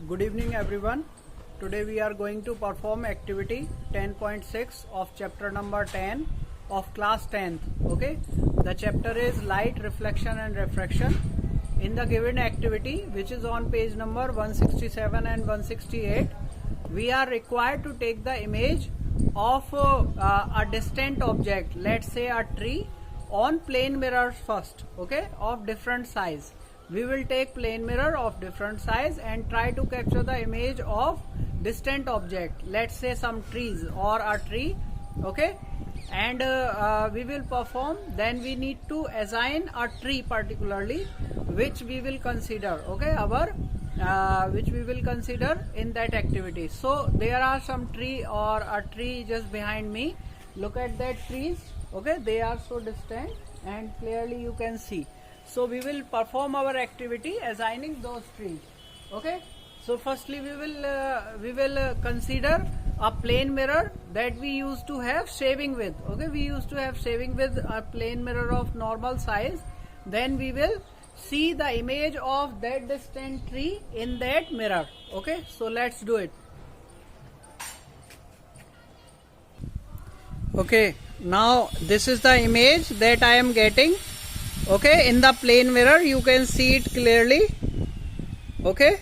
Good evening everyone. Today we are going to perform activity 10.6 of chapter number 10 of class 10th. Okay. The chapter is light, reflection and refraction. In the given activity, which is on page number 167 and 168, we are required to take the image of a distant object, let's say a tree, on plane mirrors first, okay, of different size. We will take plane mirror of different size and try to capture the image of distant object, let's say some trees or a tree, okay, and we will perform. Then we need to assign a tree particularly, which we will consider, okay, which we will consider in that activity. So there are some tree or a tree just behind me. Look at that trees, okay, they are so distant and clearly you can see. So we will perform our activity assigning those trees, okay. So firstly we will consider a plane mirror that we used to have shaving with, okay. We used to have shaving with a plane mirror of normal size. Then we will see the image of that distant tree in that mirror, okay. So let's do it. Okay, now this is the image that I am getting, okay. In the plane mirror you can see it clearly, okay.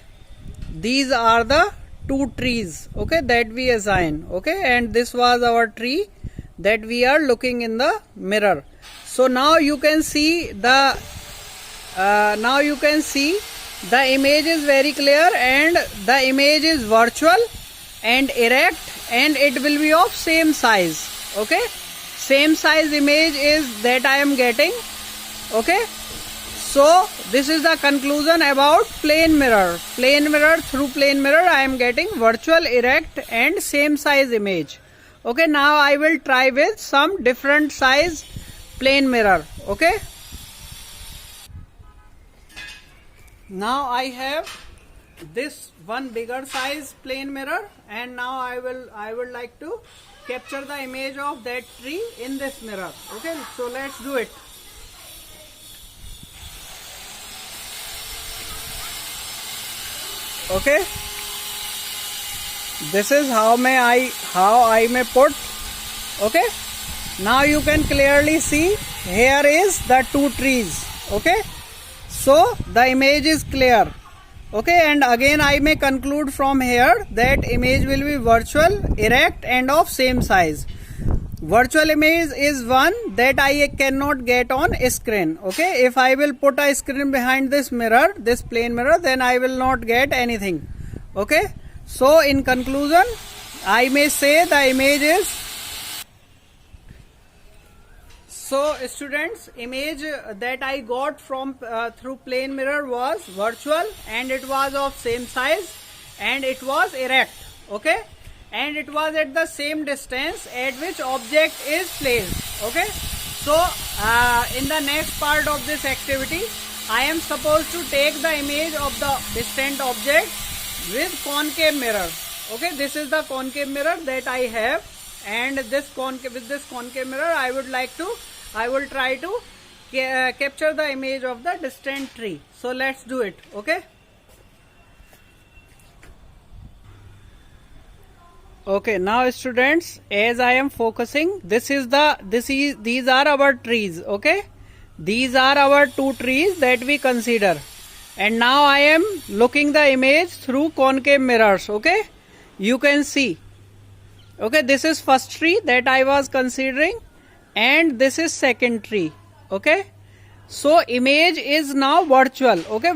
These are the two trees, okay, that we assign, okay, and this was our tree that we are looking in the mirror. So now you can see the image is very clear and the image is virtual and erect and it will be of same size, okay. Same size image is that I am getting, okay. So this is the conclusion about plane mirror. Through plane mirror I am getting virtual, erect and same size image, okay. Now I will try with some different size plane mirror, okay. Now I have this one bigger size plane mirror and now I would like to capture the image of that tree in this mirror, okay. So let's do it. Okay, this is how I may put, okay. Now you can clearly see here is the two trees, okay. So the image is clear, okay, and again I may conclude from here that image will be virtual, erect and of same size. Virtual image is one that I cannot get on screen, okay. If I will put a screen behind this mirror, this plane mirror, then I will not get anything, okay. So in conclusion I may say the image is, so students, image that I got from through plane mirror was virtual and it was of same size and it was erect, okay, and it was at the same distance at which object is placed, okay. So in the next part of this activity I am supposed to take the image of the distant object with concave mirror, okay. This is the concave mirror that I have, and with this concave mirror I will try to capture the image of the distant tree. So let's do it, okay. Okay, now students, as I am focusing, these are our trees, okay. These are our two trees that we consider, and now I am looking the image through concave mirrors, okay. You can see, okay, this is first tree that I was considering and this is second tree, okay. So image is now virtual, okay.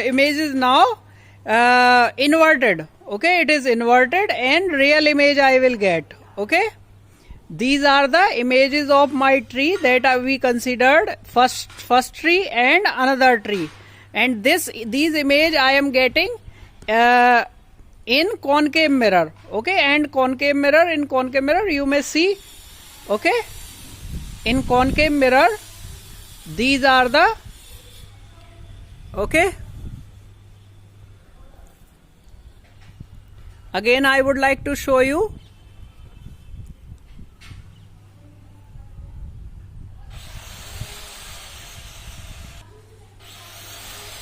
Image is now inverted, okay. It is inverted and real image I will get, okay. These are the images of my tree that we considered, first tree and another tree, and these image I am getting in concave mirror, okay. And concave mirror you may see, okay. In concave mirror these are the, okay. Again I would like to show you,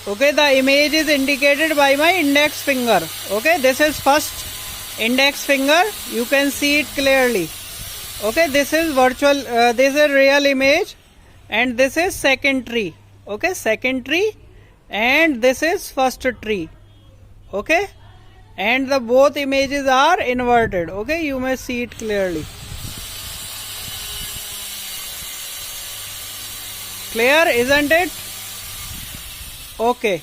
Okay, the image is indicated by my index finger. Okay, this is first index finger. You can see it clearly. Okay, this is virtual, this is real image, and this is second tree. Okay, second tree, and this is first tree. Okay, and the both images are inverted. Okay, you may see it clearly. Clear, isn't it? Okay.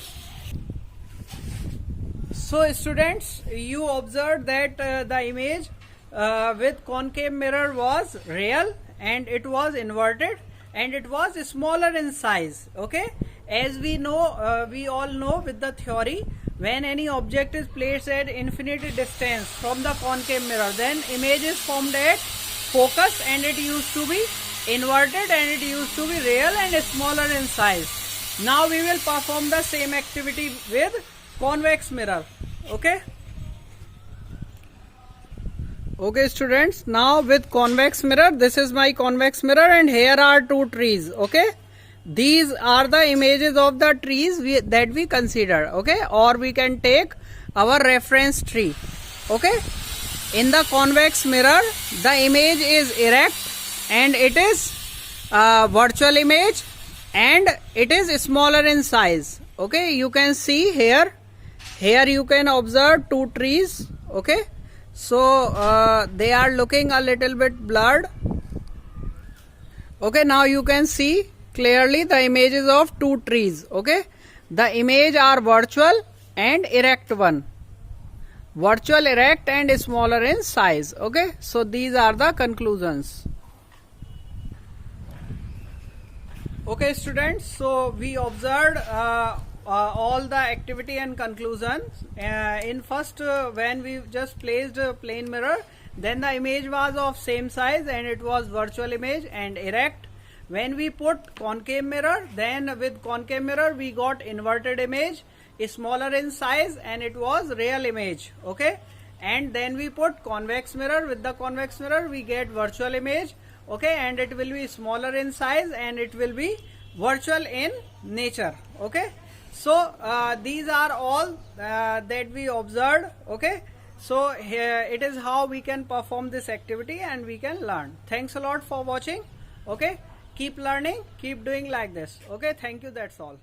So students, you observed that the image with concave mirror was real, and it was inverted, and it was smaller in size. Okay, as we know, we all know with the theory, when any object is placed at infinite distance from the concave mirror, then image is formed at focus, and it used to be inverted, and it used to be real and smaller in size. Now we will perform the same activity with convex mirror. Okay. Okay students, now with convex mirror, this is my convex mirror, and here are two trees. Okay, these are the images of the trees that we consider. Okay, or we can take our reference tree. Okay, in the convex mirror, the image is erect, and it is virtual image, and it is smaller in size. Okay, you can see here you can observe two trees. Okay, so they are looking a little bit blurred. Okay, now you can see clearly the images of two trees. Okay, the image are virtual and erect one. Virtual, erect, and smaller in size. Okay, so these are the conclusions. Okay students, so we observed all the activity and conclusions. In first, when we just placed a plane mirror, then the image was of same size, and it was virtual image and erect. When we put concave mirror, then with concave mirror we got inverted image, smaller in size, and it was real image. Okay, and then we put convex mirror. With the convex mirror we get virtual image. Okay, and it will be smaller in size, and it will be virtual in nature. Okay, so these are all that we observed. Okay, so here it is how we can perform this activity, and we can learn. Thanks a lot for watching. Okay, keep learning, keep doing like this. Okay, thank you, that's all.